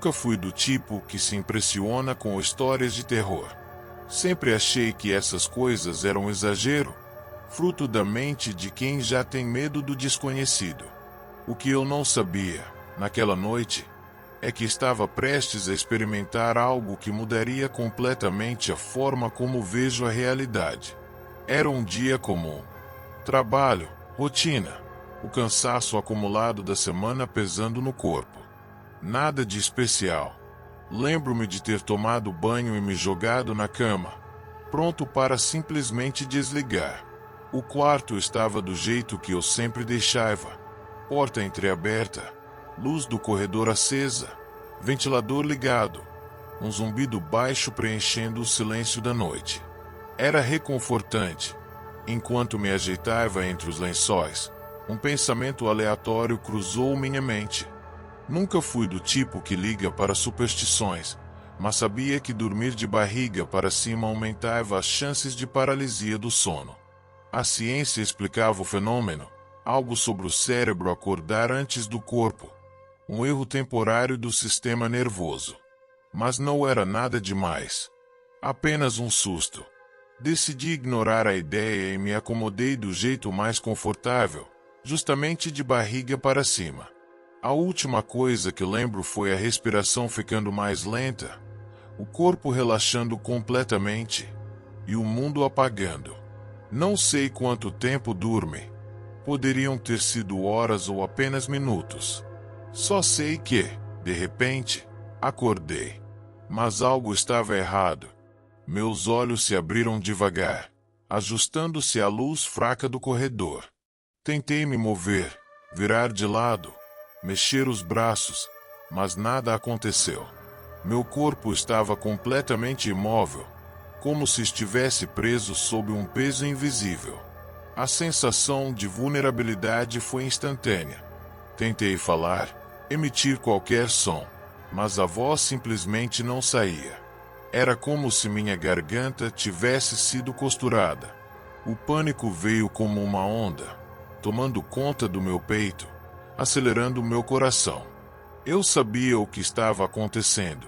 Nunca fui do tipo que se impressiona com histórias de terror. Sempre achei que essas coisas eram um exagero, fruto da mente de quem já tem medo do desconhecido. O que eu não sabia, naquela noite, é que estava prestes a experimentar algo que mudaria completamente a forma como vejo a realidade. Era um dia comum. Trabalho, rotina, o cansaço acumulado da semana pesando no corpo. Nada de especial. Lembro-me de ter tomado banho e me jogado na cama, pronto para simplesmente desligar. O quarto estava do jeito que eu sempre deixava: porta entreaberta, luz do corredor acesa, ventilador ligado, um zumbido baixo preenchendo o silêncio da noite. Era reconfortante. Enquanto me ajeitava entre os lençóis, um pensamento aleatório cruzou minha mente. Nunca fui do tipo que liga para superstições, mas sabia que dormir de barriga para cima aumentava as chances de paralisia do sono. A ciência explicava o fenômeno, algo sobre o cérebro acordar antes do corpo, um erro temporário do sistema nervoso. Mas não era nada demais. Apenas um susto. Decidi ignorar a ideia e me acomodei do jeito mais confortável, justamente de barriga para cima. A última coisa que lembro foi a respiração ficando mais lenta, o corpo relaxando completamente e o mundo apagando. Não sei quanto tempo dormi. Poderiam ter sido horas ou apenas minutos. Só sei que, de repente, acordei. Mas algo estava errado. Meus olhos se abriram devagar, ajustando-se à luz fraca do corredor. Tentei me mover, virar de lado, mexer os braços, mas nada aconteceu. Meu corpo estava completamente imóvel, como se estivesse preso sob um peso invisível. A sensação de vulnerabilidade foi instantânea. Tentei falar, emitir qualquer som, mas a voz simplesmente não saía. Era como se minha garganta tivesse sido costurada. O pânico veio como uma onda, tomando conta do meu peito, acelerando meu coração. Eu sabia o que estava acontecendo.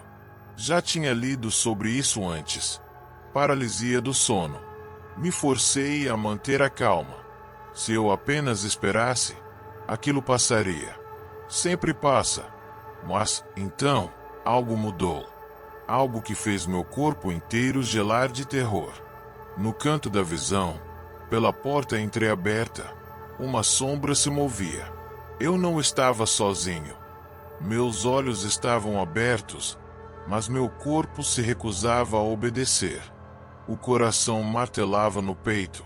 Já tinha lido sobre isso antes. Paralisia do sono. Me forcei a manter a calma. Se eu apenas esperasse, aquilo passaria. Sempre passa. Mas, então, algo mudou. Algo que fez meu corpo inteiro gelar de terror. No canto da visão, pela porta entreaberta, uma sombra se movia. Eu não estava sozinho. Meus olhos estavam abertos, mas meu corpo se recusava a obedecer. O coração martelava no peito,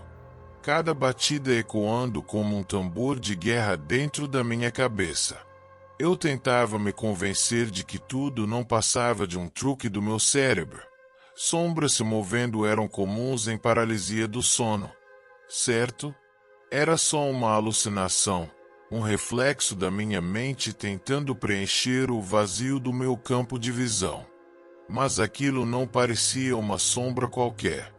cada batida ecoando como um tambor de guerra dentro da minha cabeça. Eu tentava me convencer de que tudo não passava de um truque do meu cérebro. Sombras se movendo eram comuns em paralisia do sono. Certo? Era só uma alucinação, um reflexo da minha mente tentando preencher o vazio do meu campo de visão. Mas aquilo não parecia uma sombra qualquer.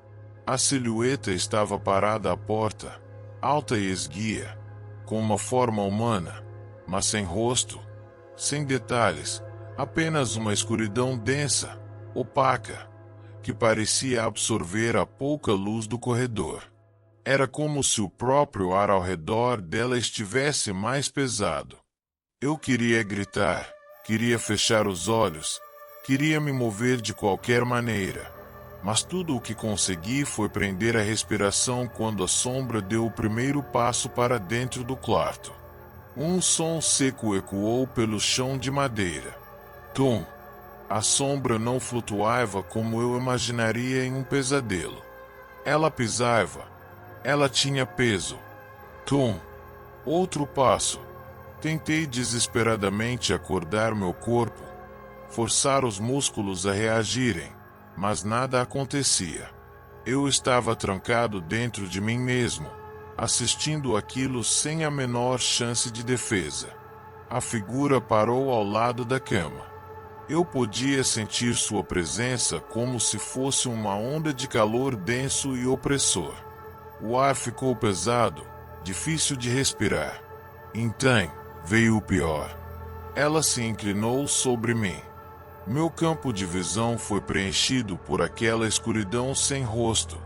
A silhueta estava parada à porta, alta e esguia, com uma forma humana, mas sem rosto, sem detalhes, apenas uma escuridão densa, opaca, que parecia absorver a pouca luz do corredor. Era como se o próprio ar ao redor dela estivesse mais pesado. Eu queria gritar, queria fechar os olhos, queria me mover de qualquer maneira, mas tudo o que consegui foi prender a respiração quando a sombra deu o primeiro passo para dentro do quarto. Um som seco ecoou pelo chão de madeira. Tum! A sombra não flutuava como eu imaginaria em um pesadelo. Ela pisava. Ela tinha peso. Tum! Outro passo. Tentei desesperadamente acordar meu corpo, forçar os músculos a reagirem, mas nada acontecia. Eu estava trancado dentro de mim mesmo, assistindo aquilo sem a menor chance de defesa. A figura parou ao lado da cama. Eu podia sentir sua presença como se fosse uma onda de calor denso e opressor. O ar ficou pesado, difícil de respirar. Então, veio o pior. Ela se inclinou sobre mim. Meu campo de visão foi preenchido por aquela escuridão sem rosto,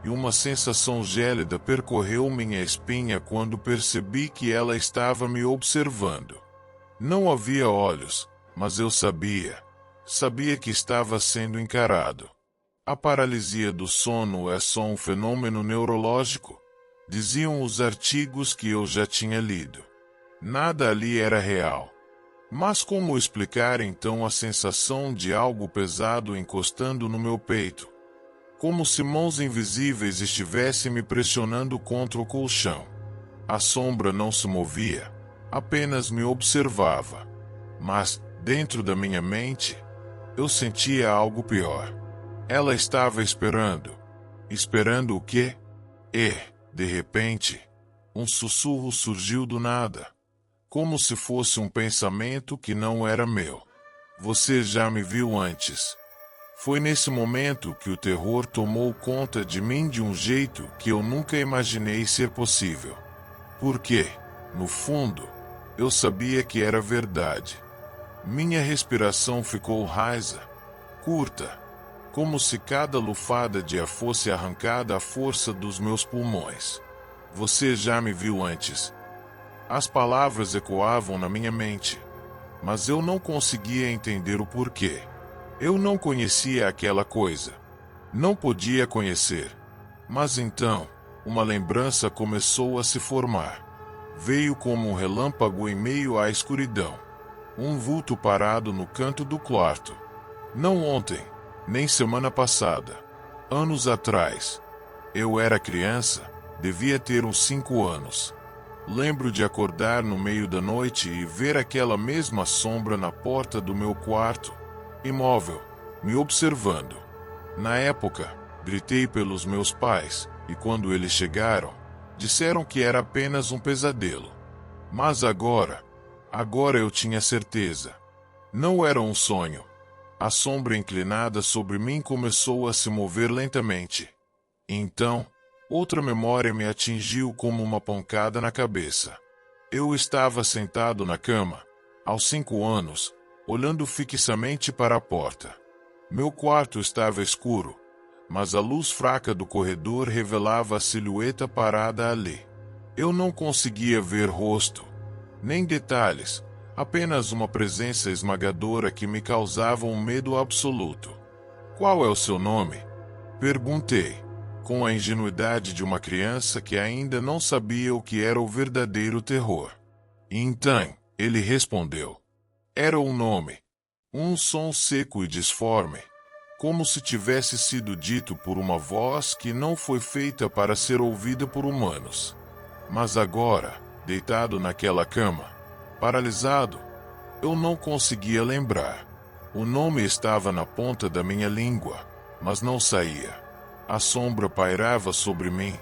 e uma sensação gélida percorreu minha espinha quando percebi que ela estava me observando. Não havia olhos, mas eu sabia. Sabia que estava sendo encarado. A paralisia do sono é só um fenômeno neurológico, diziam os artigos que eu já tinha lido. Nada ali era real. Mas como explicar então a sensação de algo pesado encostando no meu peito? Como se mãos invisíveis estivessem me pressionando contra o colchão. A sombra não se movia, apenas me observava. Mas, dentro da minha mente, eu sentia algo pior. Ela estava esperando. Esperando o quê? E, de repente, um sussurro surgiu do nada. Como se fosse um pensamento que não era meu. Você já me viu antes. Foi nesse momento que o terror tomou conta de mim de um jeito que eu nunca imaginei ser possível. Porque, no fundo, eu sabia que era verdade. Minha respiração ficou rasa, curta, como se cada lufada de ar fosse arrancada à força dos meus pulmões. Você já me viu antes. As palavras ecoavam na minha mente, mas eu não conseguia entender o porquê. Eu não conhecia aquela coisa. Não podia conhecer. Mas então, uma lembrança começou a se formar. Veio como um relâmpago em meio à escuridão. Um vulto parado no canto do quarto. Não ontem, nem semana passada. Anos atrás. Eu era criança, devia ter uns 5 anos. Lembro de acordar no meio da noite e ver aquela mesma sombra na porta do meu quarto, imóvel, me observando. Na época, gritei pelos meus pais, e quando eles chegaram, disseram que era apenas um pesadelo. Mas agora eu tinha certeza. Não era um sonho. A sombra inclinada sobre mim começou a se mover lentamente. Então, outra memória me atingiu como uma pancada na cabeça. Eu estava sentado na cama, aos 5 anos, olhando fixamente para a porta. Meu quarto estava escuro, mas a luz fraca do corredor revelava a silhueta parada ali. Eu não conseguia ver rosto, nem detalhes, apenas uma presença esmagadora que me causava um medo absoluto. Qual é o seu nome? Perguntei, com a ingenuidade de uma criança que ainda não sabia o que era o verdadeiro terror. Então, ele respondeu. Era um nome. Um som seco e disforme, como se tivesse sido dito por uma voz que não foi feita para ser ouvida por humanos. Mas agora, deitado naquela cama, paralisado, eu não conseguia lembrar. O nome estava na ponta da minha língua, mas não saía. A sombra pairava sobre mim,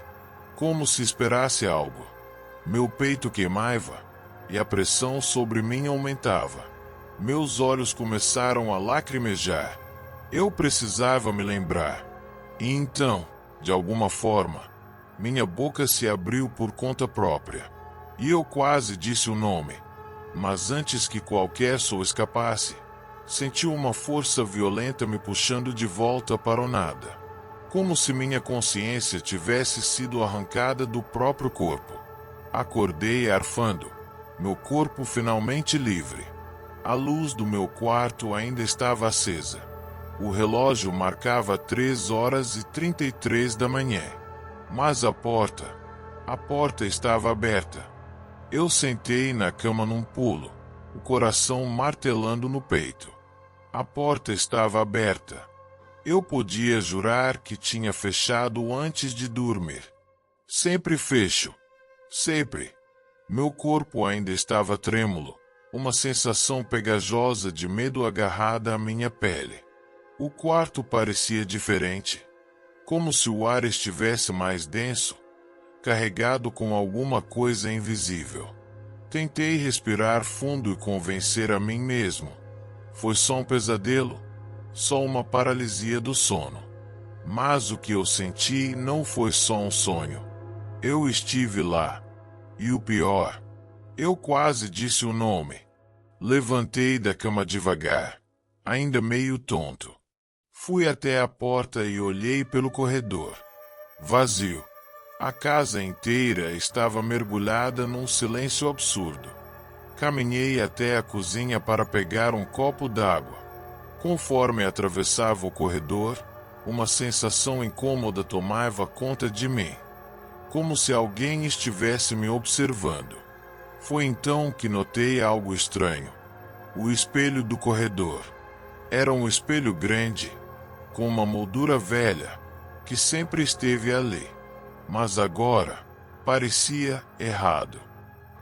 como se esperasse algo. Meu peito queimava, e a pressão sobre mim aumentava. Meus olhos começaram a lacrimejar. Eu precisava me lembrar. E então, de alguma forma, minha boca se abriu por conta própria. E eu quase disse o nome. Mas antes que qualquer som escapasse, senti uma força violenta me puxando de volta para o nada. Como se minha consciência tivesse sido arrancada do próprio corpo. Acordei arfando, meu corpo finalmente livre. A luz do meu quarto ainda estava acesa. O relógio marcava 3h33 da manhã. Mas a porta estava aberta. Eu sentei na cama num pulo, o coração martelando no peito. A porta estava aberta. Eu podia jurar que tinha fechado antes de dormir. Sempre fecho. Sempre. Meu corpo ainda estava trêmulo, uma sensação pegajosa de medo agarrada à minha pele. O quarto parecia diferente, como se o ar estivesse mais denso, carregado com alguma coisa invisível. Tentei respirar fundo e convencer a mim mesmo. Foi só um pesadelo, só uma paralisia do sono. Mas o que eu senti não foi só um sonho. Eu estive lá. E o pior, eu quase disse o nome. Levantei da cama devagar. ainda meio tonto. Fui até a porta e olhei pelo corredor. Vazio. A casa inteira estava mergulhada num silêncio absurdo. Caminhei até a cozinha para pegar um copo d'água. Conforme atravessava o corredor, uma sensação incômoda tomava conta de mim, como se alguém estivesse me observando. Foi então que notei algo estranho. O espelho do corredor. Era um espelho grande, com uma moldura velha, que sempre esteve ali. Mas agora, parecia errado.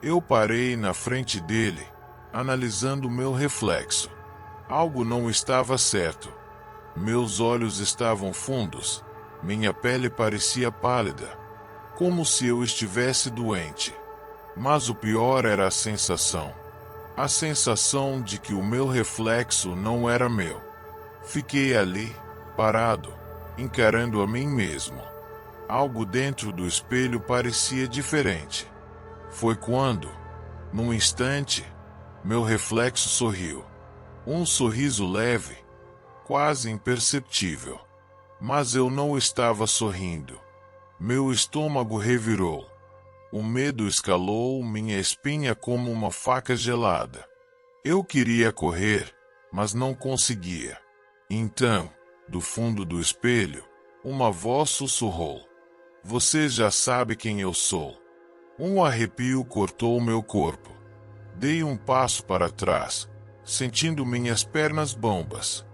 Eu parei na frente dele, analisando meu reflexo. Algo não estava certo. Meus olhos estavam fundos, minha pele parecia pálida, como se eu estivesse doente. Mas o pior era a sensação. A sensação de que o meu reflexo não era meu. Fiquei ali, parado, encarando a mim mesmo. Algo dentro do espelho parecia diferente. Foi quando, num instante, meu reflexo sorriu. Um sorriso leve, quase imperceptível. Mas eu não estava sorrindo. Meu estômago revirou. O medo escalou minha espinha como uma faca gelada. Eu queria correr, mas não conseguia. Então, do fundo do espelho, uma voz sussurrou: "Você já sabe quem eu sou." Um arrepio cortou meu corpo. Dei um passo para trás, sentindo minhas pernas bambas.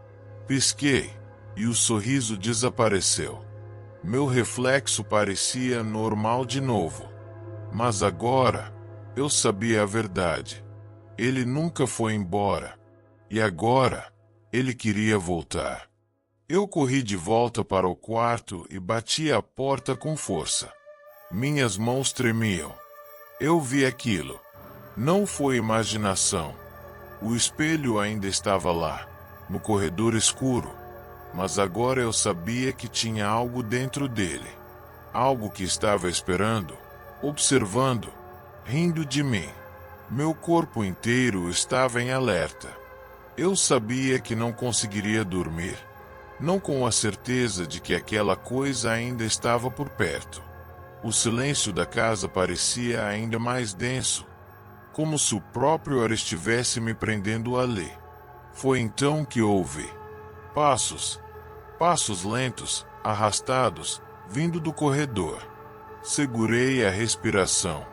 Pisquei, e o sorriso desapareceu. Meu reflexo parecia normal de novo. Mas agora, eu sabia a verdade. Ele nunca foi embora. E agora, ele queria voltar. Eu corri de volta para o quarto e bati a porta com força. Minhas mãos tremiam. Eu vi aquilo. Não foi imaginação. O espelho ainda estava lá, no corredor escuro. Mas agora eu sabia que tinha algo dentro dele. Algo que estava esperando, observando, rindo de mim. Meu corpo inteiro estava em alerta. Eu sabia que não conseguiria dormir. Não com a certeza de que aquela coisa ainda estava por perto. O silêncio da casa parecia ainda mais denso, como se o próprio ar estivesse me prendendo ali. Foi então que ouvi passos lentos, arrastados, vindo do corredor. Segurei a respiração.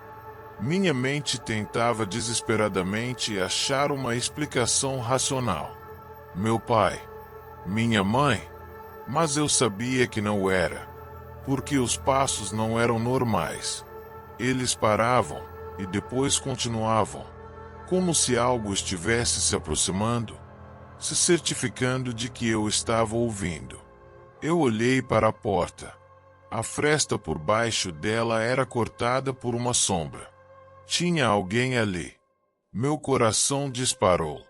Minha mente tentava desesperadamente achar uma explicação racional. Meu pai, minha mãe, mas eu sabia que não era, porque os passos não eram normais. Eles paravam e depois continuavam, como se algo estivesse se aproximando, se certificando de que eu estava ouvindo. Eu olhei para a porta. A fresta por baixo dela era cortada por uma sombra. Tinha alguém ali. Meu coração disparou.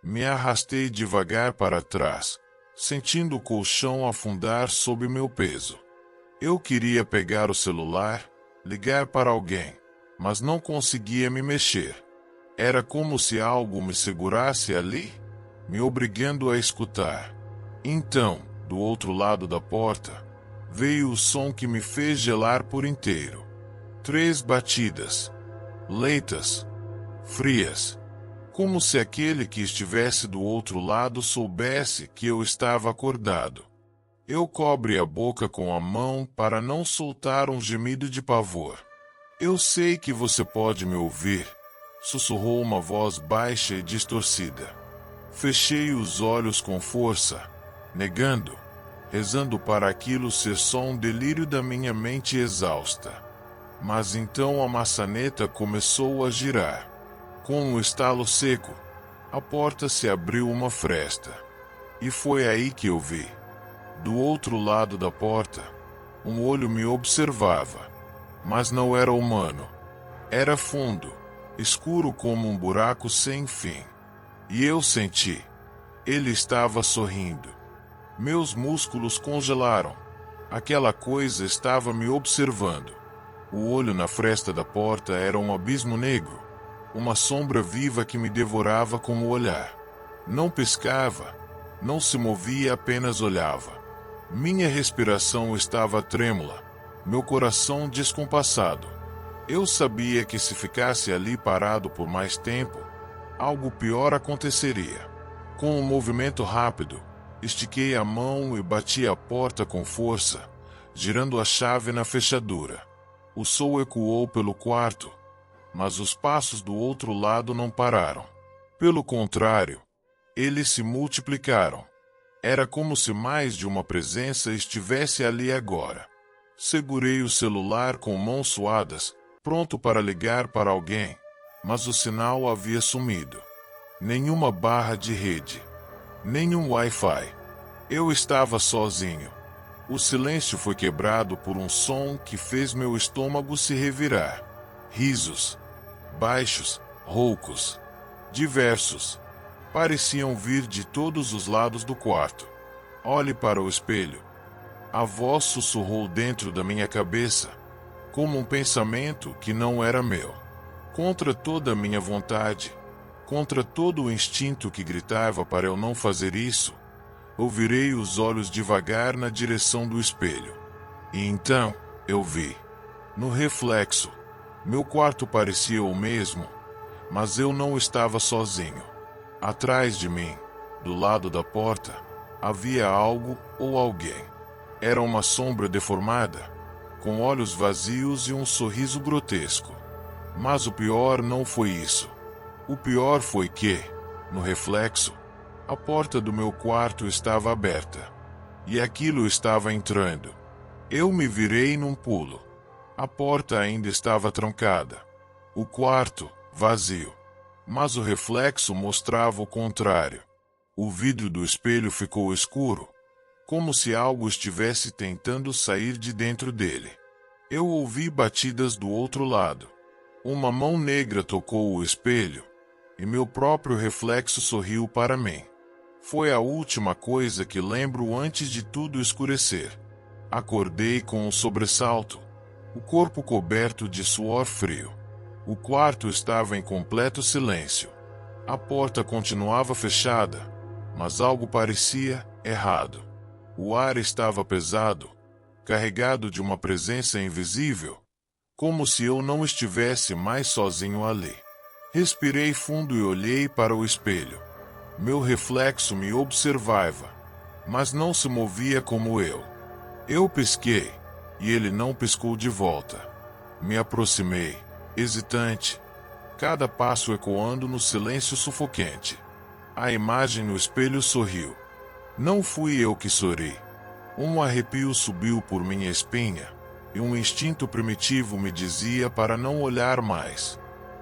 Me arrastei devagar para trás, sentindo o colchão afundar sob meu peso. Eu queria pegar o celular, ligar para alguém, mas não conseguia me mexer. Era como se algo me segurasse ali, me obrigando a escutar. Então, do outro lado da porta, veio o som que me fez gelar por inteiro. 3 batidas. Lentas. Frias. Como se aquele que estivesse do outro lado soubesse que eu estava acordado. Eu cobri a boca com a mão para não soltar um gemido de pavor. "Eu sei que você pode me ouvir", sussurrou uma voz baixa e distorcida. Fechei os olhos com força, negando, rezando para aquilo ser só um delírio da minha mente exausta. Mas então a maçaneta começou a girar. Com um estalo seco, a porta se abriu uma fresta. E foi aí que eu vi. Do outro lado da porta, um olho me observava. Mas não era humano. Era fundo, escuro como um buraco sem fim. E eu senti. Ele estava sorrindo. Meus músculos congelaram. Aquela coisa estava me observando. O olho na fresta da porta era um abismo negro. Uma sombra viva que me devorava com o olhar. Não piscava, Não se movia, apenas olhava. Minha respiração estava trêmula, meu coração descompassado. Eu sabia que se ficasse ali parado por mais tempo, algo pior aconteceria. Com um movimento rápido, estiquei a mão e bati a porta com força, girando a chave na fechadura. O som ecoou pelo quarto, mas os passos do outro lado não pararam. Pelo contrário, eles se multiplicaram. Era como se mais de uma presença estivesse ali agora. Segurei o celular com mãos suadas, pronto para ligar para alguém, mas o sinal havia sumido. Nenhuma barra de rede, nenhum Wi-Fi. Eu estava sozinho. O silêncio foi quebrado por um som que fez meu estômago se revirar. Risos, baixos, roucos, diversos, pareciam vir de todos os lados do quarto. Olhe para o espelho. A voz sussurrou dentro da minha cabeça, como um pensamento que não era meu. Contra toda a minha vontade, contra todo o instinto que gritava para eu não fazer isso, eu virei os olhos devagar na direção do espelho. E então, eu vi. No reflexo, meu quarto parecia o mesmo, mas eu não estava sozinho. Atrás de mim, do lado da porta, havia algo ou alguém. Era uma sombra deformada, com olhos vazios e um sorriso grotesco. Mas o pior não foi isso. O pior foi que, no reflexo, a porta do meu quarto estava aberta. E aquilo estava entrando. Eu me virei num pulo. A porta ainda estava trancada. O quarto, vazio. Mas o reflexo mostrava o contrário. O vidro do espelho ficou escuro, como se algo estivesse tentando sair de dentro dele. Eu ouvi batidas do outro lado. Uma mão negra tocou o espelho, e meu próprio reflexo sorriu para mim. Foi a última coisa que lembro antes de tudo escurecer. Acordei com um sobressalto, o corpo coberto de suor frio. O quarto estava em completo silêncio. A porta continuava fechada, mas algo parecia errado. O ar estava pesado, carregado de uma presença invisível, como se eu não estivesse mais sozinho ali. Respirei fundo e olhei para o espelho. Meu reflexo me observava, mas não se movia como eu. Eu pisquei, e ele não piscou de volta. Me aproximei, hesitante, cada passo ecoando no silêncio sufocante. A imagem no espelho sorriu. Não fui eu que sorri. Um arrepio subiu por minha espinha, e um instinto primitivo me dizia para não olhar mais.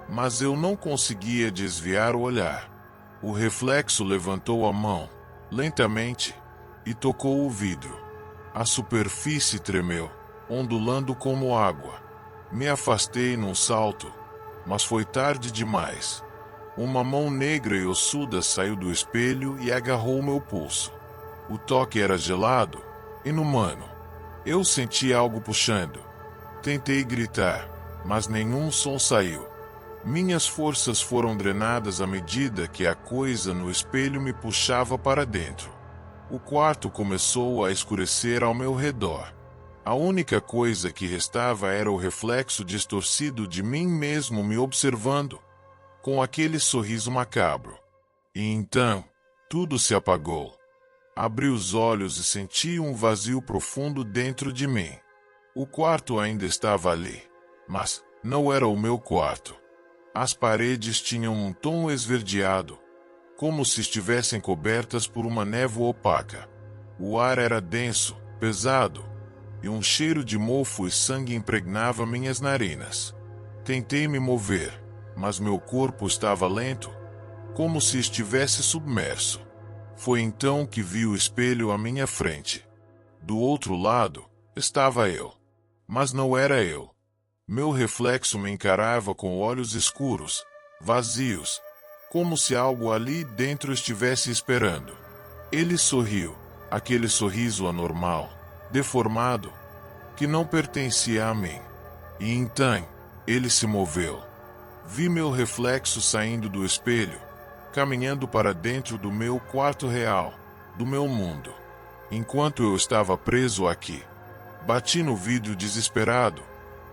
Mas eu não conseguia desviar o olhar. O reflexo levantou a mão, lentamente, e tocou o vidro. A superfície tremeu, ondulando como água. Me afastei num salto, mas foi tarde demais. Uma mão negra e ossuda saiu do espelho e agarrou meu pulso. O toque era gelado, inumano. Eu senti algo puxando. Tentei gritar, mas nenhum som saiu. Minhas forças foram drenadas à medida que a coisa no espelho me puxava para dentro. O quarto começou a escurecer ao meu redor. A única coisa que restava era o reflexo distorcido de mim mesmo me observando, com aquele sorriso macabro. E então, tudo se apagou. Abri os olhos e senti um vazio profundo dentro de mim. O quarto ainda estava ali, mas não era o meu quarto. As paredes tinham um tom esverdeado, como se estivessem cobertas por uma névoa opaca. O ar era denso, pesado, e um cheiro de mofo e sangue impregnava minhas narinas. Tentei me mover, mas meu corpo estava lento, como se estivesse submerso. Foi então que vi o espelho à minha frente. Do outro lado, estava eu. Mas não era eu. Meu reflexo me encarava com olhos escuros, vazios, como se algo ali dentro estivesse esperando. Ele sorriu, aquele sorriso anormal, deformado, que não pertencia a mim. E então, ele se moveu. Vi meu reflexo saindo do espelho, caminhando para dentro do meu quarto real. do meu mundo. Enquanto eu estava preso aqui, bati no vidro desesperado,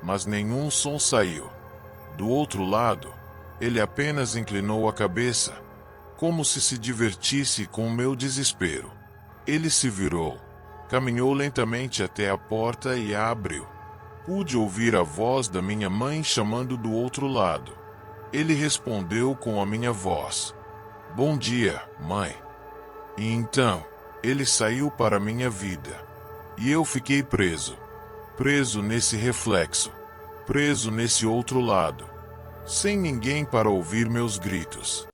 mas nenhum som saiu. Do outro lado, ele apenas inclinou a cabeça, como se divertisse com o meu desespero. Ele se virou, caminhou lentamente até a porta e a abriu. Pude ouvir a voz da minha mãe chamando do outro lado. Ele respondeu com a minha voz: "Bom dia, mãe." E então, ele saiu para minha vida. E eu fiquei preso. Preso nesse reflexo. Preso nesse outro lado. Sem ninguém para ouvir meus gritos.